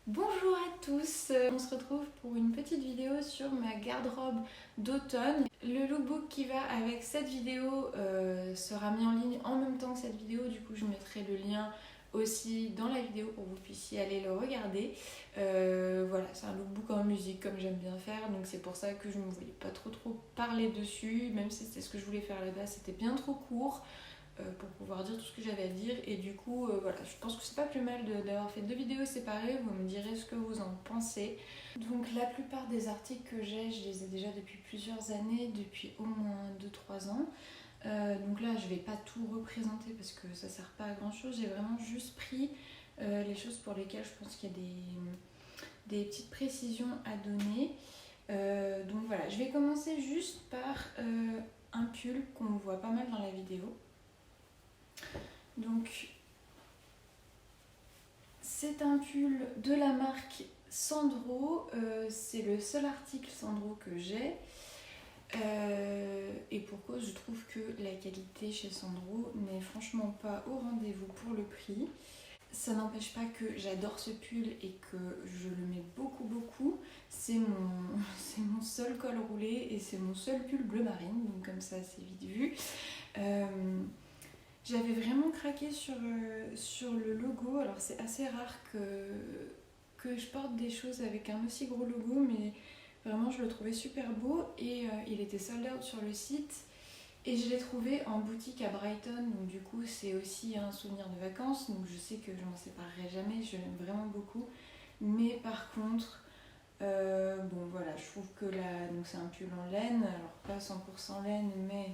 Bonjour à tous, on se retrouve pour une petite vidéo sur ma garde-robe d'automne. Le lookbook qui va avec cette vidéo sera mis en ligne en même temps que cette vidéo, du coup je mettrai le lien aussi dans la vidéo pour que vous puissiez aller le regarder. Voilà, c'est un lookbook en musique comme j'aime bien faire, donc c'est pour ça que je ne voulais pas trop parler dessus, même si c'était ce que je voulais faire à la base, c'était bien trop court. Pour pouvoir dire tout ce que j'avais à dire, et du coup voilà, je pense que c'est pas plus mal d'avoir fait deux vidéos séparées. Vous me direz ce que vous en pensez. Donc la plupart des articles que j'ai, je les ai déjà depuis plusieurs années, depuis au moins 2-3 ans. Donc là je vais pas tout représenter parce que ça sert pas à grand chose, j'ai vraiment juste pris les choses pour lesquelles je pense qu'il y a des petites précisions à donner. Donc voilà, je vais commencer juste par un pull qu'on voit pas mal dans la vidéo. Donc c'est un pull de la marque Sandro, c'est le seul article Sandro que j'ai, et pour cause je trouve que la qualité chez Sandro n'est franchement pas au rendez-vous pour le prix. Ça n'empêche pas que j'adore ce pull et que je le mets beaucoup. C'est mon seul col roulé et c'est mon seul pull bleu marine, donc comme ça c'est vite vu. J'avais vraiment craqué sur le logo. Alors c'est assez rare que je porte des choses avec un aussi gros logo, mais vraiment je le trouvais super beau et il était sold out sur le site. Et je l'ai trouvé en boutique à Brighton, donc du coup c'est aussi un souvenir de vacances, donc je sais que je m'en séparerai jamais, je l'aime vraiment beaucoup. Mais par contre, bon voilà, je trouve que là, donc c'est un pull en laine, alors pas 100% laine, mais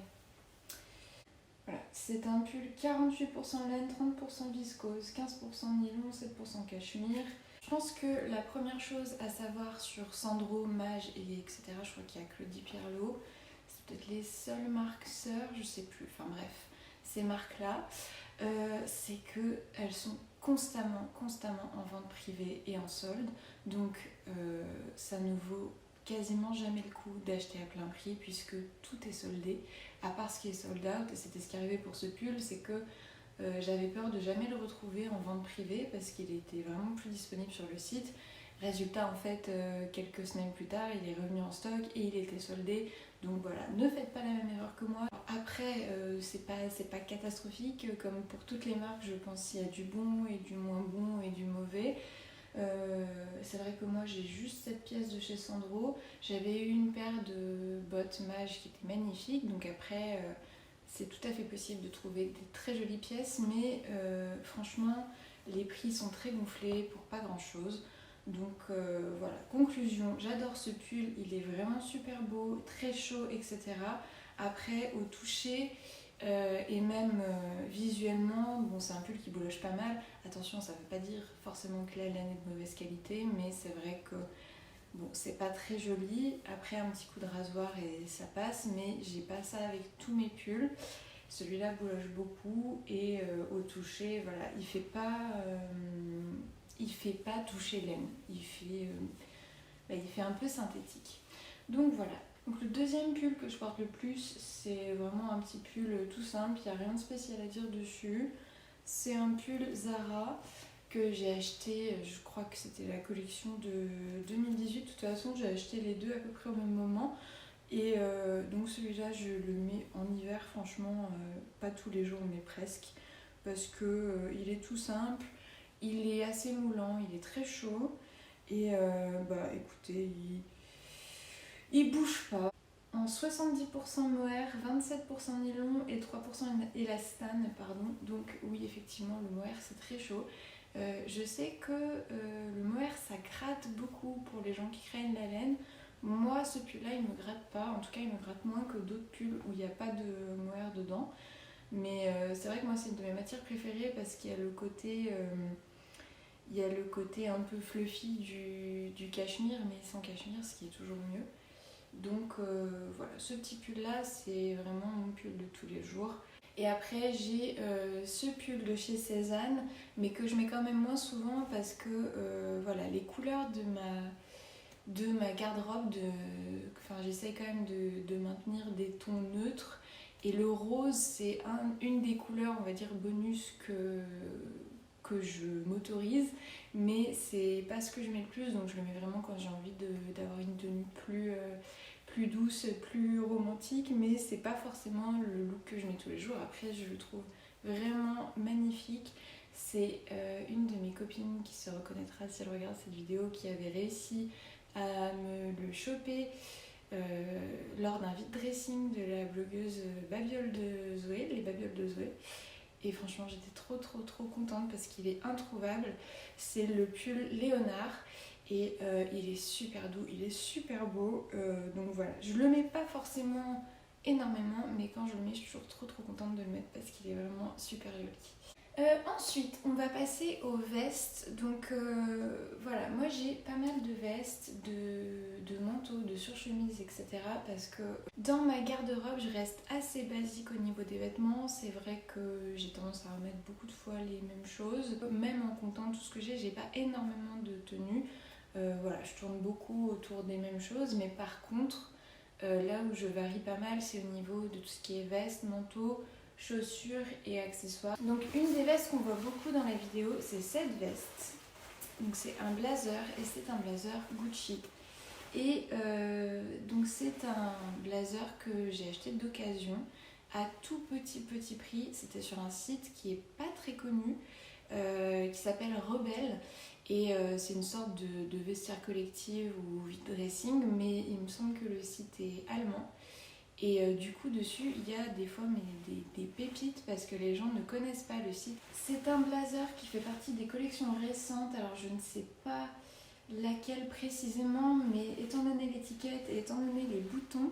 voilà, c'est un pull 48% laine, 30% viscose, 15% nylon, 7% cachemire. Je pense que la première chose à savoir sur Sandro, Mage et etc., je crois qu'il y a Claudie Pierlot, c'est peut-être les seules marques sœurs, je sais plus, enfin bref, ces marques-là, c'est qu'elles sont constamment en vente privée et en solde, donc ça ne vaut quasiment jamais le coup d'acheter à plein prix puisque tout est soldé, à part ce qui est sold out. Et c'était ce qui arrivait pour ce pull, c'est que j'avais peur de jamais le retrouver en vente privée parce qu'il était vraiment plus disponible sur le site. Résultat, en fait, quelques semaines plus tard, il est revenu en stock et il était soldé. Donc voilà, ne faites pas la même erreur que moi. Après, c'est pas catastrophique, comme pour toutes les marques, je pense qu'il y a du bon et du moins bon et du mauvais. C'est vrai que moi j'ai juste cette pièce de chez Sandro. J'avais eu une paire de bottes Mage qui étaient magnifiques, donc après c'est tout à fait possible de trouver des très jolies pièces, mais franchement les prix sont très gonflés pour pas grand chose. Donc voilà, conclusion, j'adore ce pull, il est vraiment super beau, très chaud, etc. Après au toucher, et même visuellement, bon, c'est un pull qui bouloche pas mal. Attention, ça veut pas dire forcément que la laine est de mauvaise qualité, mais c'est vrai que bon, c'est pas très joli. Après, un petit coup de rasoir et ça passe, mais j'ai pas ça avec tous mes pulls. Celui-là bouloche beaucoup et au toucher, voilà, il fait pas toucher laine. Il fait un peu synthétique. Donc voilà. Donc le deuxième pull que je porte le plus, c'est vraiment un petit pull tout simple, il n'y a rien de spécial à dire dessus. C'est un pull Zara que j'ai acheté, je crois que c'était la collection de 2018. De toute façon, j'ai acheté les deux à peu près au même moment. Et donc celui-là, je le mets en hiver, franchement, pas tous les jours, mais presque. Parce que il est tout simple, il est assez moulant, il est très chaud. Et bah écoutez, il bouge pas. En 70% mohair, 27% nylon et 3% élastane, pardon. Donc oui, effectivement, le mohair c'est très chaud. Je sais que le mohair ça gratte beaucoup pour les gens qui craignent la laine. Moi, ce pull-là, il me gratte pas. En tout cas, il me gratte moins que d'autres pulls où il n'y a pas de mohair dedans. Mais c'est vrai que moi, c'est une de mes matières préférées parce qu'il y a le côté, un peu fluffy du cachemire, mais sans cachemire, ce qui est toujours mieux. Donc voilà, ce petit pull là c'est vraiment mon pull de tous les jours. Et après j'ai ce pull de chez Cézanne, mais que je mets quand même moins souvent parce que voilà, les couleurs de ma garde-robe, j'essaye quand même de maintenir des tons neutres. Et le rose c'est une des couleurs, on va dire, bonus que que je m'autorise, mais c'est pas ce que je mets le plus, donc je le mets vraiment quand j'ai envie d'avoir une tenue plus douce, plus romantique, mais c'est pas forcément le look que je mets tous les jours. Après, je le trouve vraiment magnifique. C'est une de mes copines qui se reconnaîtra si elle regarde cette vidéo, qui avait réussi à me le choper lors d'un vide dressing de la blogueuse Babiole de Zoé, les Babioles de Zoé. Et franchement, j'étais trop contente parce qu'il est introuvable. C'est le pull Léonard et il est super doux, il est super beau. Donc voilà, je le mets pas forcément énormément, mais quand je le mets, je suis toujours trop contente de le mettre parce qu'il est vraiment super joli. Ensuite, on va passer aux vestes. Donc voilà, moi j'ai pas mal de vestes, de manteaux, de surchemises, etc. Parce que dans ma garde-robe, je reste assez basique au niveau des vêtements. C'est vrai que j'ai tendance à remettre beaucoup de fois les mêmes choses. Même en comptant tout ce que j'ai pas énormément de tenues. Voilà, je tourne beaucoup autour des mêmes choses. Mais par contre, là où je varie pas mal, c'est au niveau de tout ce qui est vestes, manteaux, chaussures et accessoires. Donc une des vestes qu'on voit beaucoup dans la vidéo, c'est cette veste. Donc c'est un blazer et c'est un blazer Gucci. Et donc c'est un blazer que j'ai acheté d'occasion à tout petit prix. C'était sur un site qui est pas très connu, qui s'appelle Rebelle. Et c'est une sorte de vestiaire collective ou vide dressing, mais il me semble que le site est allemand. Et du coup dessus il y a des fois des pépites parce que les gens ne connaissent pas le site. C'est un blazer qui fait partie des collections récentes, alors je ne sais pas laquelle précisément, mais étant donné l'étiquette et étant donné les boutons,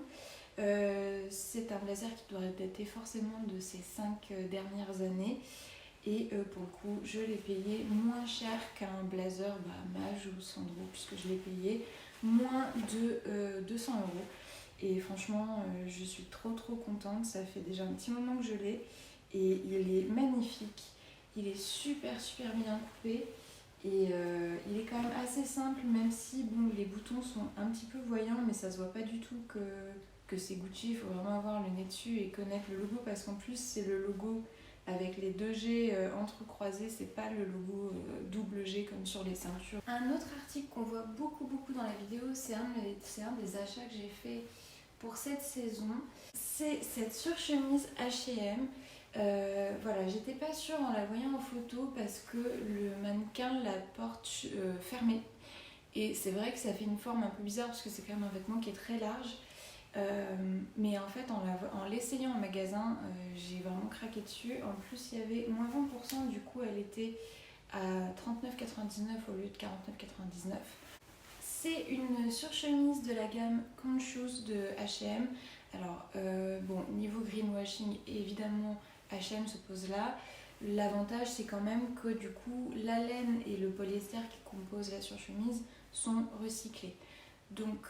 c'est un blazer qui doit dater forcément de ces 5 dernières années. Et pour le coup je l'ai payé moins cher qu'un blazer Mage ou Sandro, puisque je l'ai payé moins de 200 euros. Et franchement, je suis trop contente. Ça fait déjà un petit moment que je l'ai. Et il est magnifique. Il est super bien coupé. Et il est quand même assez simple, même si bon, les boutons sont un petit peu voyants, mais ça se voit pas du tout que c'est Gucci. Il faut vraiment avoir le nez dessus et connaître le logo, parce qu'en plus, c'est le logo avec les 2 G entrecroisés. C'est pas le logo double G comme sur les ceintures. Un autre article qu'on voit beaucoup dans la vidéo, c'est un des achats que j'ai fait pour cette saison, c'est cette surchemise H&M. Voilà, j'étais pas sûre en la voyant en photo parce que le mannequin la porte fermée. Et c'est vrai que ça fait une forme un peu bizarre parce que c'est quand même un vêtement qui est très large. Mais en fait, en l'essayant en magasin, j'ai vraiment craqué dessus. En plus, il y avait moins 20%, du coup, elle était à 39,99 au lieu de 49,99. C'est une surchemise de la gamme Conscious de H&M. Alors, bon, niveau greenwashing, évidemment, H&M se pose là. L'avantage, c'est quand même que du coup, la laine et le polyester qui composent la surchemise sont recyclés. Donc,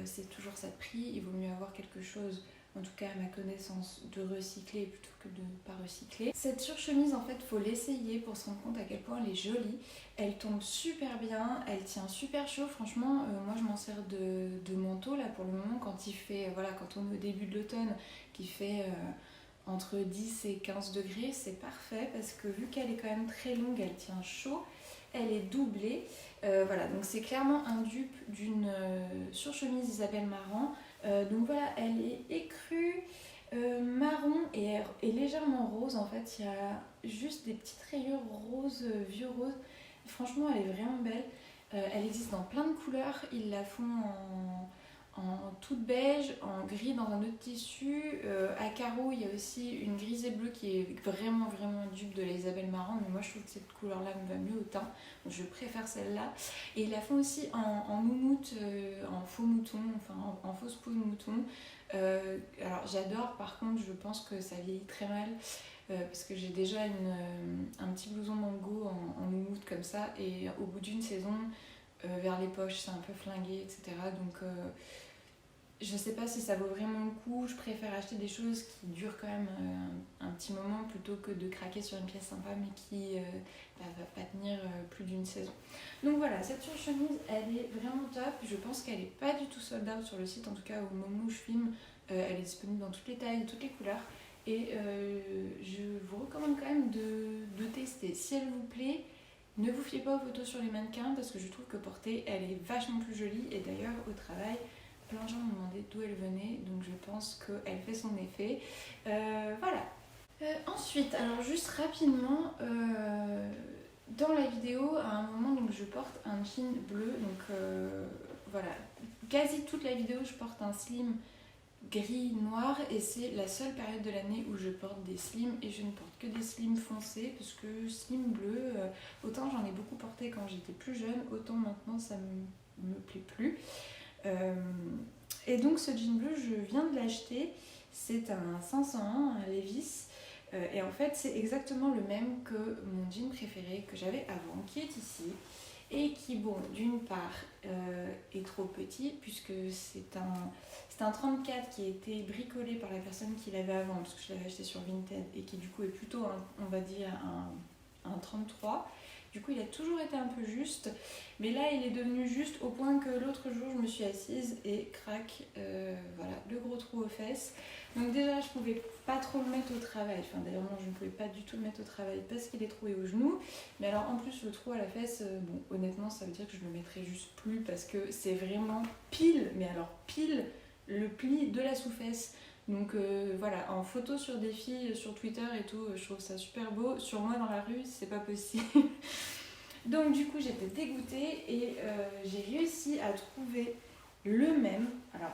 c'est toujours ça de prix. Il vaut mieux avoir quelque chose, en tout cas à ma connaissance, de recyclé plutôt que de ne pas recycler. Cette surchemise, en fait, il faut l'essayer pour se rendre compte à quel point elle est jolie. Elle tombe super bien, elle tient super chaud. Franchement, moi je m'en sers de manteau là pour le moment quand il fait, voilà, quand on est au début de l'automne, qui fait entre 10 et 15 degrés, c'est parfait parce que vu qu'elle est quand même très longue, elle tient chaud. Elle est doublée. Voilà, donc c'est clairement un dupe d'une surchemise Isabelle Marant. Donc voilà, elle est écrue, marron et légèrement rose. En fait, il y a juste des petites rayures roses, vieux rose. Franchement, elle est vraiment belle. Elle existe dans plein de couleurs. Ils la font en toute beige, en gris dans un autre tissu. À carreaux, il y a aussi une grise et bleue qui est vraiment un dupe de la Isabelle Marant. Mais moi, je trouve que cette couleur-là me va mieux au teint. Donc, je préfère celle-là. Et ils la font aussi en moumoute, en faux mouton, enfin en fausse peau de mouton. Alors, j'adore. Par contre, je pense que ça vieillit très mal. Parce que j'ai déjà un petit blouson mango en moumoute comme ça, et au bout d'une saison, vers les poches c'est un peu flingué, etc. Donc je sais pas si ça vaut vraiment le coup. Je préfère acheter des choses qui durent quand même un petit moment plutôt que de craquer sur une pièce sympa mais qui va pas tenir plus d'une saison. Donc voilà, cette surchemise elle est vraiment top. Je pense qu'elle est pas du tout sold out sur le site, en tout cas au moment où je filme. Elle est disponible dans toutes les tailles, toutes les couleurs. Et je vous recommande quand même de tester. Si elle vous plaît, Ne vous fiez pas aux photos sur les mannequins parce que je trouve que portée, elle est vachement plus jolie. Et d'ailleurs, au travail, plein de gens m'ont demandé d'où elle venait, donc je pense qu'elle fait son effet. Voilà. Ensuite, alors juste rapidement, dans la vidéo, à un moment, donc, je porte un jean bleu. Donc voilà, quasi toute la vidéo, je porte un slim gris noir et c'est la seule période de l'année où je porte des slims et je ne porte que des slims foncés parce que slim bleu, autant j'en ai beaucoup porté quand j'étais plus jeune, autant maintenant ça me plaît plus. Et donc ce jean bleu, je viens de l'acheter, c'est un 501, un Levi's. Et en fait c'est exactement le même que mon jean préféré que j'avais avant, qui est ici. Et qui, bon, d'une part, est trop petit, puisque c'est un 34 qui a été bricolé par la personne qui l'avait avant, parce que je l'avais acheté sur Vinted, et qui du coup est plutôt, on va dire, un 33. Du coup, il a toujours été un peu juste, mais là, il est devenu juste au point que l'autre jour, je me suis assise et crac, voilà, le gros trou aux fesses. Donc déjà, je pouvais pas trop le mettre au travail. Enfin, d'ailleurs, non, je ne pouvais pas du tout le mettre au travail parce qu'il est troué au genou. Mais alors, en plus, le trou à la fesse, bon, honnêtement, ça veut dire que je le mettrai juste plus parce que c'est vraiment pile, mais alors pile, le pli de la sous-fesse. Donc voilà, en photo sur des filles, sur Twitter et tout, je trouve ça super beau. Sur moi, dans la rue, c'est pas possible. Donc du coup, j'étais dégoûtée et j'ai réussi à trouver le même. Alors,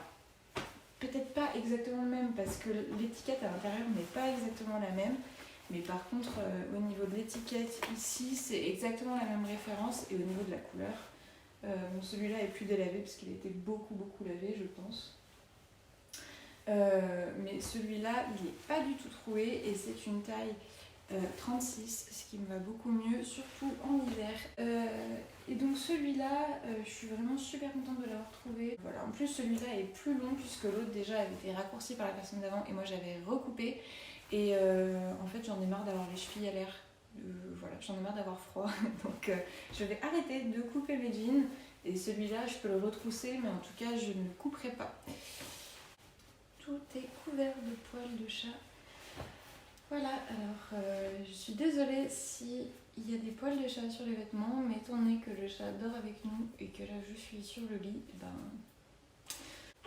peut-être pas exactement le même parce que l'étiquette à l'intérieur n'est pas exactement la même. Mais par contre, au niveau de l'étiquette, ici, c'est exactement la même référence. Et au niveau de la couleur, bon, celui-là est plus délavé parce qu'il a été beaucoup lavé, je pense. Mais celui-là, il n'est pas du tout troué et c'est une taille 36, ce qui me va beaucoup mieux, surtout en hiver. Et donc celui-là, je suis vraiment super contente de l'avoir trouvé. Voilà, en plus celui-là est plus long puisque l'autre déjà avait été raccourci par la personne d'avant et moi j'avais recoupé. Et en fait j'en ai marre d'avoir les chevilles à l'air. Voilà, j'en ai marre d'avoir froid. Donc je vais arrêter de couper mes jeans. Et celui-là, je peux le retrousser, mais en tout cas, je ne le couperai pas. Tout est couvert de poils de chat. Voilà, alors je suis désolée s'il y a des poils de chat sur les vêtements, mais étant donné que le chat dort avec nous et que là je suis sur le lit,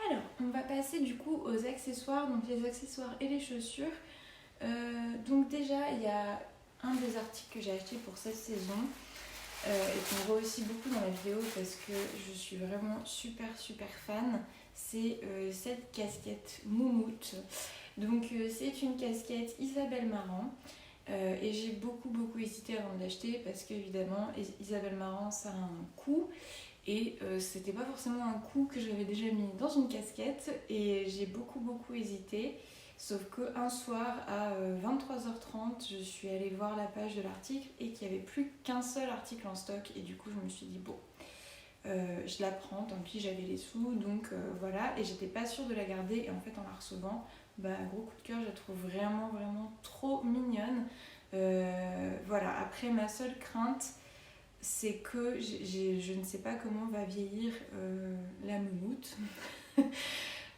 Alors, on va passer du coup aux accessoires, donc les accessoires et les chaussures. Donc déjà, il y a un des articles que j'ai acheté pour cette saison et qu'on voit aussi beaucoup dans la vidéo parce que je suis vraiment super fan. C'est cette casquette Moumoute. Donc c'est une casquette Isabelle Marant et j'ai beaucoup hésité avant de l'acheter parce qu'évidemment Isabelle Marant ça a un coût et c'était pas forcément un coût que j'avais déjà mis dans une casquette et j'ai beaucoup hésité. Sauf qu'un soir à 23h30, je suis allée voir la page de l'article et qu'il n'y avait plus qu'un seul article en stock. Et du coup, je me suis dit, bon, je la prends, tant pis, j'avais les sous, donc voilà. Et j'étais pas sûre de la garder. Et en fait, en la recevant, gros coup de cœur, je la trouve vraiment trop mignonne. Voilà, après, ma seule crainte, c'est que je ne sais pas comment va vieillir la moumoute.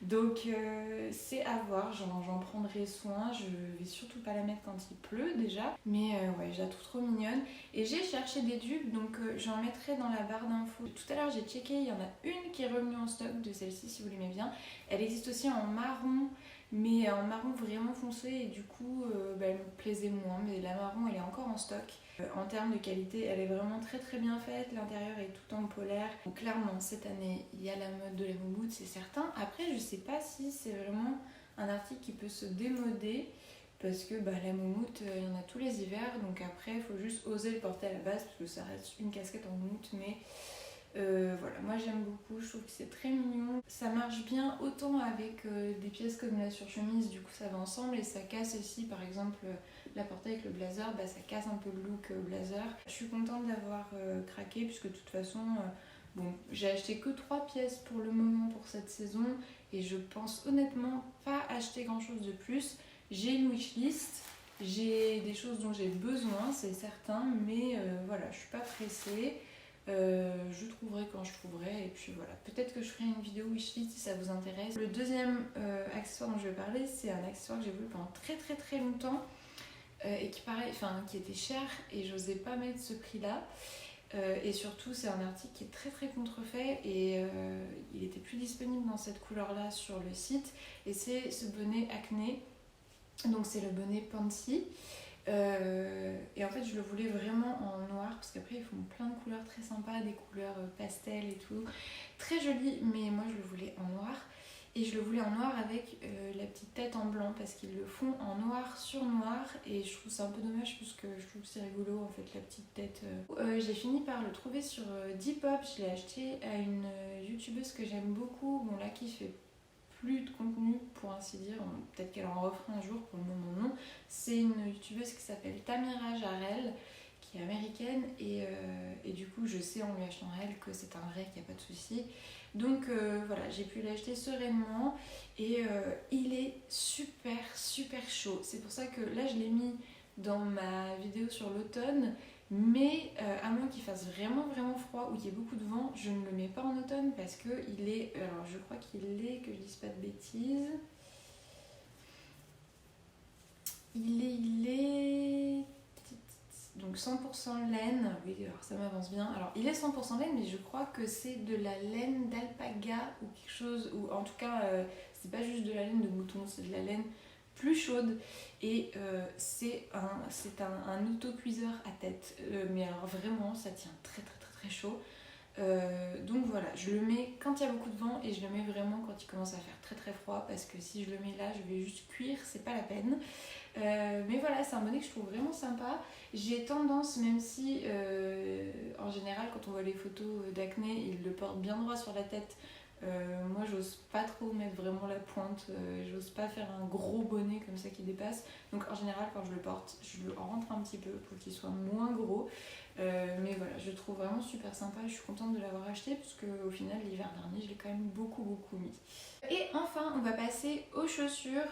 Donc c'est à voir, j'en prendrai soin, je vais surtout pas la mettre quand il pleut déjà, mais ouais, je la trouve trop mignonne. Et j'ai cherché des dupes, donc j'en mettrai dans la barre d'infos. Tout à l'heure j'ai checké, il y en a une qui est revenue en stock de celle-ci si vous l'aimez bien. Elle existe aussi en marron, mais en marron vraiment foncé et du coup elle me plaisait moins, mais la marron elle est encore en stock. En termes de qualité, elle est vraiment très bien faite, l'intérieur est tout en polaire. Donc clairement, cette année, il y a la mode de la moumoute, c'est certain. Après, je sais pas si c'est vraiment un article qui peut se démoder, parce que la moumoute, il y en a tous les hivers, donc après, il faut juste oser le porter à la base, parce que ça reste une casquette en moumoute, mais voilà, moi j'aime beaucoup, je trouve que c'est très mignon. Ça marche bien autant avec des pièces comme la surchemise, du coup ça va ensemble, et ça casse aussi, par exemple, la porter avec le blazer, ça casse un peu le look blazer. Je suis contente d'avoir craqué, puisque de toute façon, bon, j'ai acheté que 3 pièces pour le moment pour cette saison, et je pense honnêtement pas acheter grand chose de plus. J'ai une wishlist, j'ai des choses dont j'ai besoin, c'est certain, mais voilà, je suis pas pressée. Je trouverai quand je trouverai et puis voilà, peut-être que je ferai une vidéo wishlist si ça vous intéresse. Le deuxième accessoire dont je vais parler, c'est un accessoire que j'ai voulu pendant très longtemps et qui était cher et j'osais pas mettre ce prix-là. Et surtout, c'est un article qui est très très contrefait et il était plus disponible dans cette couleur-là sur le site. Et c'est ce bonnet Acné, donc c'est le bonnet Pansy. Et en fait, je le voulais vraiment en noir parce qu'après, ils font plein de couleurs très sympas, des couleurs pastel et tout. Très joli, mais moi je le voulais en noir. Et je le voulais en noir avec la petite tête en blanc parce qu'ils le font en noir sur noir et je trouve ça un peu dommage parce que je trouve que c'est rigolo en fait la petite tête. J'ai fini par le trouver sur Depop, je l'ai acheté à une youtubeuse que j'aime beaucoup, bon là qui fait plus de contenu pour ainsi dire, peut-être qu'elle en refera un jour, pour le moment non. C'est une youtubeuse qui s'appelle Tamira Jarrell qui est américaine et du coup je sais en lui achetant à elle que c'est un vrai, qu'il n'y a pas de souci. Donc voilà, j'ai pu l'acheter sereinement et il est super super chaud. C'est pour ça que là je l'ai mis dans ma vidéo sur l'automne, mais à moins qu'il fasse vraiment vraiment froid ou qu'il y ait beaucoup de vent, je ne le mets pas en automne parce que il est, alors je crois qu'il est, que je dise pas de bêtises, il est donc 100% laine, oui alors ça m'avance bien. Alors il est 100% laine mais je crois que c'est de la laine d'alpaga ou quelque chose, ou en tout cas c'est pas juste de la laine de mouton, c'est de la laine plus chaude et c'est un autocuiseur à tête. Mais alors vraiment ça tient très très très très chaud. Donc voilà, je le mets quand il y a beaucoup de vent et je le mets vraiment quand il commence à faire très très froid parce que si je le mets là je vais juste cuire, c'est pas la peine. Mais voilà, c'est un bonnet que je trouve vraiment sympa. J'ai tendance, même si en général quand on voit les photos d'acné, ils le portent bien droit sur la tête. Moi j'ose pas trop mettre vraiment la pointe, j'ose pas faire un gros bonnet comme ça qui dépasse. Donc en général quand je le porte, je le rentre un petit peu pour qu'il soit moins gros. Mais voilà, je le trouve vraiment super sympa, je suis contente de l'avoir acheté parce qu'au final l'hiver dernier je l'ai quand même beaucoup beaucoup mis. Et enfin on va passer aux chaussures.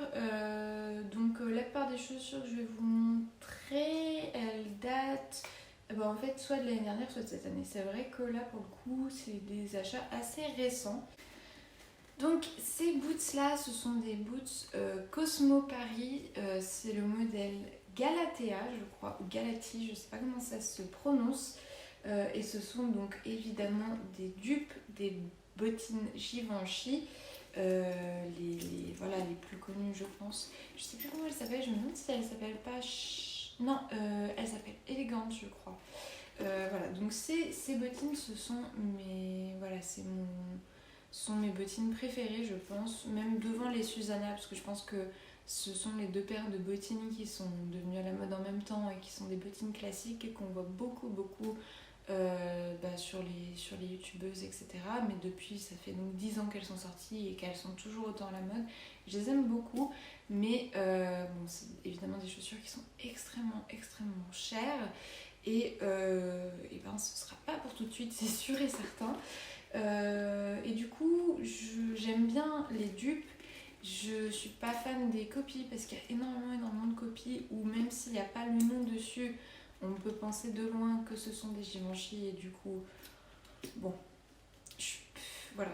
Donc la plupart des chaussures que je vais vous montrer, elles datent en fait soit de l'année dernière soit de cette année. C'est vrai que là pour le coup c'est des achats assez récents. Donc ces boots là, ce sont des boots Cosmo Paris, c'est le modèle Galatea je crois, ou Galati, je sais pas comment ça se prononce. Et ce sont donc évidemment des dupes des bottines Givenchy, voilà, les plus connues je pense. Je sais plus comment elle s'appelle, je me demande si elle s'appelle pas... Non, elle s'appelle Élégante je crois. Voilà, donc ces bottines ce sont voilà, sont mes bottines préférées je pense, même devant les Susanna parce que je pense que ce sont les deux paires de bottines qui sont devenues à la mode en même temps et qui sont des bottines classiques et qu'on voit beaucoup beaucoup sur les youtubeuses etc. Mais depuis ça fait donc 10 ans qu'elles sont sorties et qu'elles sont toujours autant à la mode. Je les aime beaucoup mais c'est évidemment des chaussures qui sont extrêmement extrêmement chères et ce sera pas pour tout de suite c'est sûr et certain. Et du coup j'aime bien les dupes. Je suis pas fan des copies parce qu'il y a énormément de copies où même s'il n'y a pas le nom dessus on peut penser de loin que ce sont des Givenchy et du coup bon voilà,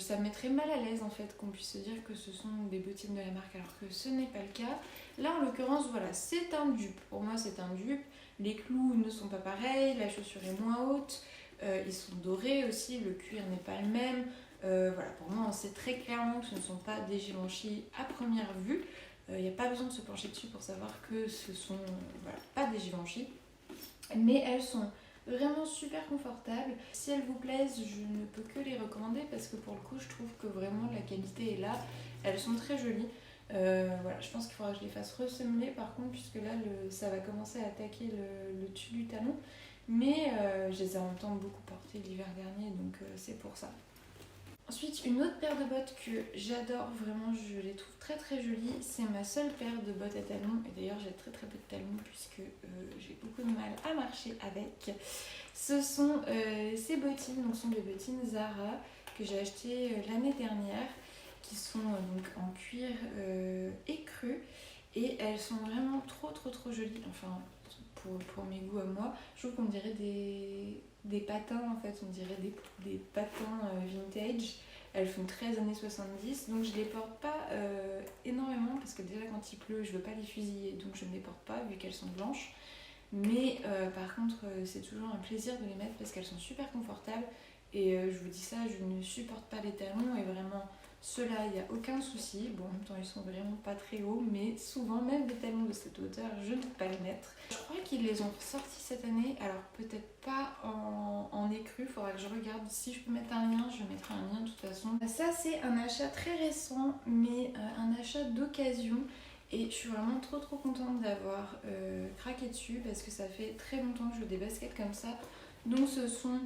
ça me mettrait mal à l'aise en fait qu'on puisse se dire que ce sont des bottines de la marque alors que ce n'est pas le cas. Là en l'occurrence voilà, c'est un dupe, pour moi c'est un dupe. Les clous ne sont pas pareils, la chaussure est moins haute, ils sont dorés aussi, le cuir n'est pas le même. Voilà, pour moi on sait très clairement que ce ne sont pas des Givenchy à première vue. Il n'y a pas besoin de se pencher dessus pour savoir que ce sont pas des Givenchy. Mais elles sont vraiment super confortables. Si elles vous plaisent, je ne peux que les recommander parce que pour le coup je trouve que vraiment la qualité est là. Elles sont très jolies. Voilà, je pense qu'il faudra que je les fasse ressemeler par contre puisque là ça va commencer à attaquer le dessus du talon. Mais je les ai en même temps beaucoup portées l'hiver dernier donc c'est pour ça. Ensuite, une autre paire de bottes que j'adore, vraiment je les trouve très très jolies, c'est ma seule paire de bottes à talons, et d'ailleurs j'ai très très peu de talons puisque j'ai beaucoup de mal à marcher avec. Ce sont ces bottines, donc ce sont des bottines Zara que j'ai achetées l'année dernière, qui sont donc en cuir écru, et elles sont vraiment trop jolies, enfin pour mes goûts à moi. Je trouve qu'on dirait des patins en fait, on dirait des patins vintage. elles font très années 70, donc je les porte pas énormément parce que déjà quand il pleut je veux pas les fusiller, donc je ne les porte pas vu qu'elles sont blanches. Mais par contre c'est toujours un plaisir de les mettre parce qu'elles sont super confortables et je vous dis ça, je ne supporte pas les talons et vraiment ceux-là il n'y a aucun souci. Bon, en même temps ils sont vraiment pas très hauts, mais souvent même des talons de cette hauteur je ne peux pas les mettre. Je crois qu'ils les ont sortis cette année, alors peut-être pas en écru, faudra que je regarde. Si je peux mettre un lien, je mettrai un lien de toute façon. Ça c'est un achat très récent, mais un achat d'occasion. Et je suis vraiment trop contente d'avoir craqué dessus parce que ça fait très longtemps que je veux des baskets comme ça. Donc ce sont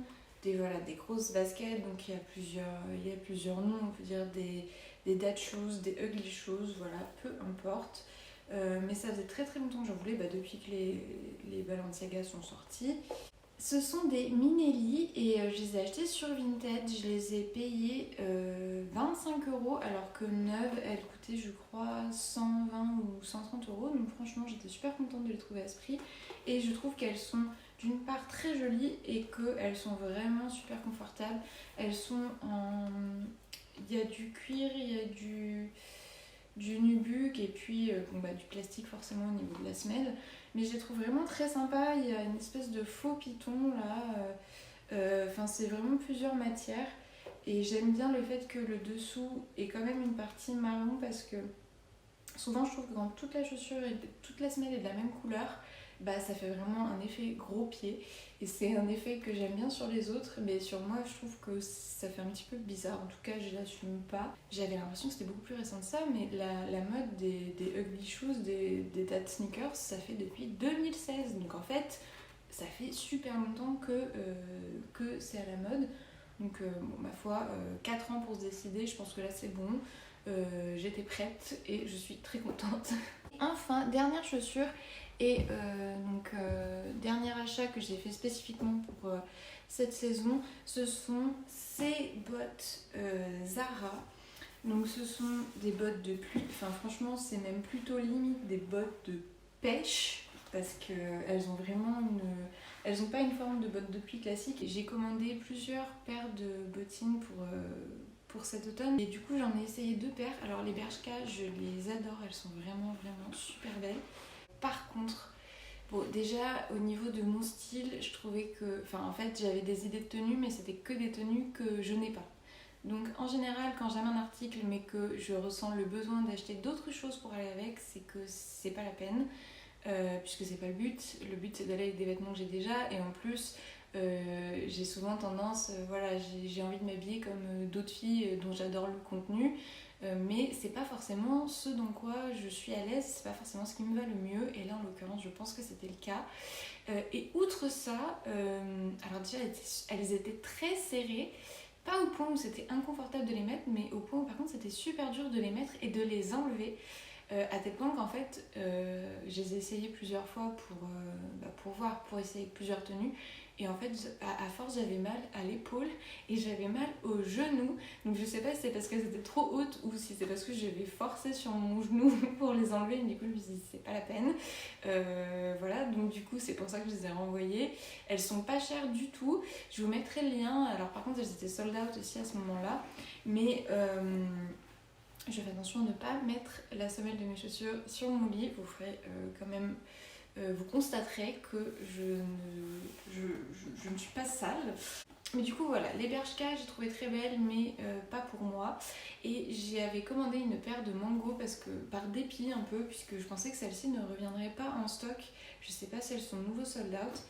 des grosses baskets, donc il y a plusieurs noms, on peut dire des dad shoes, des ugly shoes, voilà, peu importe. Mais ça faisait très longtemps que j'en voulais, depuis que les Balenciaga sont sortis. Ce sont des Minelli et je les ai achetés sur Vinted, je les ai payés 25 € alors que neuves elles coûtaient je crois 120 ou 130 €, donc franchement j'étais super contente de les trouver à ce prix et je trouve qu'elles sont d'une part très jolies et qu'elles sont vraiment super confortables. Elles sont en... il y a du cuir, il y a du nubuck et puis du plastique forcément au niveau de la semelle, mais je les trouve vraiment très sympa. Il y a une espèce de faux python là, c'est vraiment plusieurs matières et j'aime bien le fait que le dessous ait quand même une partie marron parce que souvent je trouve que quand toute la chaussure et toute la semelle est de la même couleur, ça fait vraiment un effet gros pied et c'est un effet que j'aime bien sur les autres, mais sur moi je trouve que ça fait un petit peu bizarre, en tout cas je l'assume pas. J'avais l'impression que c'était beaucoup plus récent de ça, mais la mode des ugly shoes, des dad sneakers, ça fait depuis 2016, donc en fait ça fait super longtemps que c'est à la mode. Donc ma foi, 4 ans pour se décider, je pense que là c'est bon. J'étais prête et je suis très contente. Enfin, dernière chaussure et dernier achat que j'ai fait spécifiquement pour cette saison, ce sont ces bottes Zara. Donc ce sont des bottes de pluie, enfin franchement c'est même plutôt limite des bottes de pêche parce qu'elles ont vraiment elles n'ont pas une forme de bottes de pluie classique. J'ai commandé plusieurs paires de bottines pour cet automne et du coup j'en ai essayé 2 paires. Alors les Bershka je les adore, elles sont vraiment super belles. Par contre, bon déjà au niveau de mon style, je trouvais que, en fait j'avais des idées de tenues mais c'était que des tenues que je n'ai pas. Donc en général quand j'aime un article mais que je ressens le besoin d'acheter d'autres choses pour aller avec, c'est que c'est pas la peine. Puisque c'est pas le but c'est d'aller avec des vêtements que j'ai déjà et en plus j'ai souvent tendance, j'ai envie de m'habiller comme d'autres filles dont j'adore le contenu, mais c'est pas forcément ce dans quoi je suis à l'aise, c'est pas forcément ce qui me va le mieux et là en l'occurrence je pense que c'était le cas. Et outre ça, alors déjà elles étaient très serrées, pas au point où c'était inconfortable de les mettre, mais au point où par contre c'était super dur de les mettre et de les enlever. À tel point qu'en fait je les ai essayées plusieurs fois pour essayer plusieurs tenues et en fait à force j'avais mal à l'épaule et j'avais mal au genou, donc je sais pas si c'est parce qu'elles étaient trop hautes ou si c'est parce que j'avais forcé sur mon genou pour les enlever et du coup je me suis dit c'est pas la peine. Voilà, donc du coup c'est pour ça que je les ai renvoyées. Elles sont pas chères du tout, je vous mettrai le lien. Alors par contre elles étaient sold out aussi à ce moment là, mais je fais attention à ne pas mettre la semelle de mes chaussures sur mon lit. Vous ferez quand même, vous constaterez que je ne suis pas sale. Mais du coup voilà, les Bershka j'ai trouvé très belles mais pas pour moi. Et j'avais commandé une paire de Mango parce que par dépit un peu, puisque je pensais que celles-ci ne reviendraient pas en stock. Je sais pas si elles sont nouveau sold out.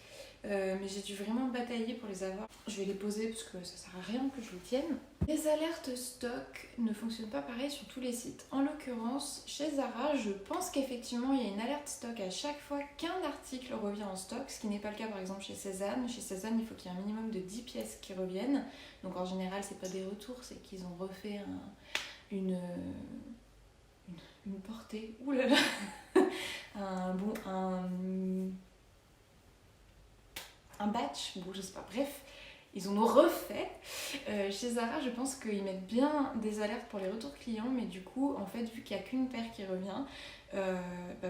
Mais j'ai dû vraiment batailler pour les avoir. Je vais les poser parce que ça sert à rien que je les tienne. Les alertes stock ne fonctionnent pas pareil sur tous les sites. En l'occurrence, chez Zara, je pense qu'effectivement il y a une alerte stock à chaque fois qu'un article revient en stock, ce qui n'est pas le cas par exemple chez Cézanne. Chez Cézanne, il faut qu'il y ait un minimum de 10 pièces qui reviennent. Donc en général, c'est pas des retours, c'est qu'ils ont refait une portée. Ouh là là un batch, bon je sais pas, bref, ils en ont refait. Chez Zara, je pense qu'ils mettent bien des alertes pour les retours clients, mais du coup, en fait, vu qu'il n'y a qu'une paire qui revient,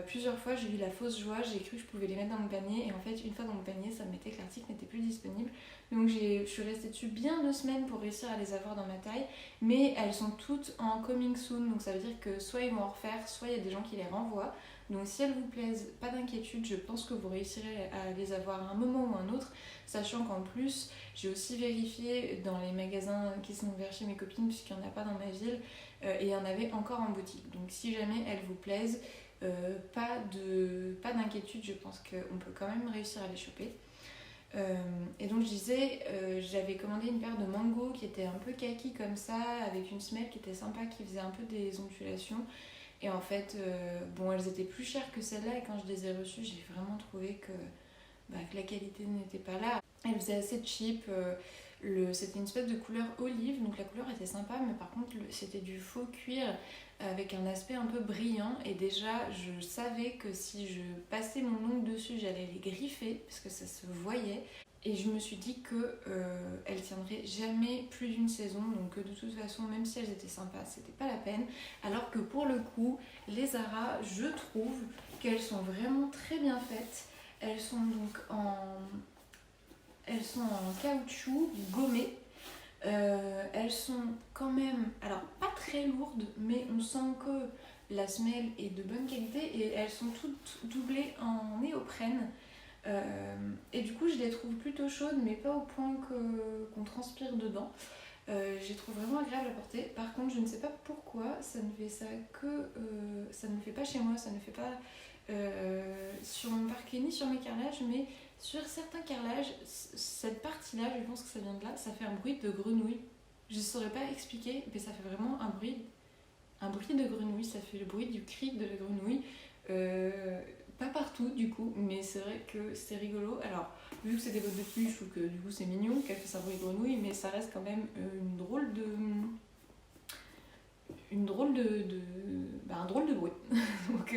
plusieurs fois j'ai eu la fausse joie, j'ai cru que je pouvais les mettre dans mon panier, et en fait, une fois dans mon panier, ça me mettait que l'article n'était plus disponible. Donc je suis restée dessus bien 2 semaines pour réussir à les avoir dans ma taille, mais elles sont toutes en coming soon, donc ça veut dire que soit ils vont en refaire, soit il y a des gens qui les renvoient. Donc si elles vous plaisent, pas d'inquiétude, je pense que vous réussirez à les avoir à un moment ou un autre, sachant qu'en plus, j'ai aussi vérifié dans les magasins qui sont ouverts chez mes copines, puisqu'il n'y en a pas dans ma ville, et il y en avait encore en boutique. Donc si jamais elles vous plaisent, pas d'inquiétude, je pense qu'on peut quand même réussir à les choper. Et donc je disais, j'avais commandé une paire de mango qui était un peu kaki comme ça, avec une semelle qui était sympa, qui faisait un peu des ondulations. Et en fait, bon, elles étaient plus chères que celles-là, et quand je les ai reçues, j'ai vraiment trouvé que la qualité n'était pas là. Elle faisait assez cheap, c'était une espèce de couleur olive, donc la couleur était sympa, mais par contre c'était du faux cuir avec un aspect un peu brillant, et déjà je savais que si je passais mon ongle dessus, j'allais les griffer, parce que ça se voyait. Et je me suis dit qu'elles tiendraient jamais plus d'une saison, donc de toute façon, même si elles étaient sympas, c'était pas la peine. Alors que pour le coup, les Zara, je trouve qu'elles sont vraiment très bien faites. Elles sont donc elles sont en caoutchouc gommé. Elles sont quand même, alors pas très lourdes, mais on sent que la semelle est de bonne qualité, et elles sont toutes doublées en néoprène. Et du coup, je les trouve plutôt chaudes, mais pas au point qu'on transpire dedans. Je les trouve vraiment agréables à porter. Par contre, je ne sais pas pourquoi ça ne fait ça que. Ça ne le fait pas chez moi, ça ne fait pas sur mon parquet ni sur mes carrelages, mais sur certains carrelages, cette partie-là, je pense que ça vient de là, ça fait un bruit de grenouille. Je ne saurais pas expliquer, mais ça fait vraiment un bruit de grenouille, ça fait le bruit du cri de la grenouille. Pas partout du coup, mais c'est vrai que c'est rigolo. Alors, vu que c'est des bottes de pluie, je trouve que du coup c'est mignon qu'elle fasse un bruit de grenouille, mais ça reste quand même un drôle de bruit. Donc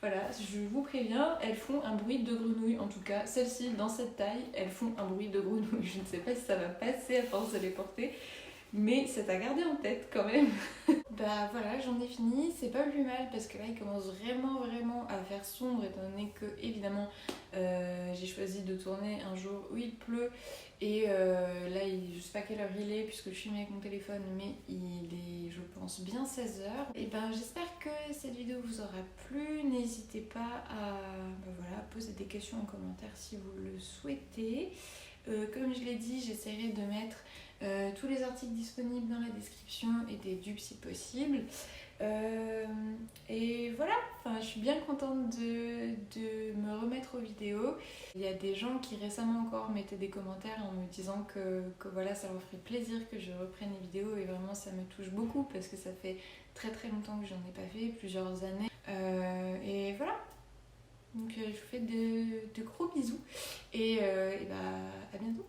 voilà, je vous préviens, elles font un bruit de grenouille. En tout cas, celles-ci, dans cette taille, elles font un bruit de grenouille. Je ne sais pas si ça va passer à force de les porter, mais c'est à garder en tête quand même. Bah voilà, j'en ai fini, c'est pas plus mal parce que là il commence vraiment à faire sombre, étant donné que évidemment j'ai choisi de tourner un jour où il pleut, et là je sais pas quelle heure il est puisque je filme avec mon téléphone, mais il est je pense bien 16h. Et ben j'espère que cette vidéo vous aura plu, n'hésitez pas à poser des questions en commentaire si vous le souhaitez. Comme je l'ai dit, j'essaierai de mettre tous les articles disponibles dans la description et des dupes si possible. Et voilà, je suis bien contente de me remettre aux vidéos. Il y a des gens qui récemment encore mettaient des commentaires en me disant que voilà, ça leur ferait plaisir que je reprenne les vidéos, et vraiment ça me touche beaucoup parce que ça fait très longtemps que j'en ai pas fait, plusieurs années. Et voilà. Donc je vous fais de gros bisous, et à bientôt.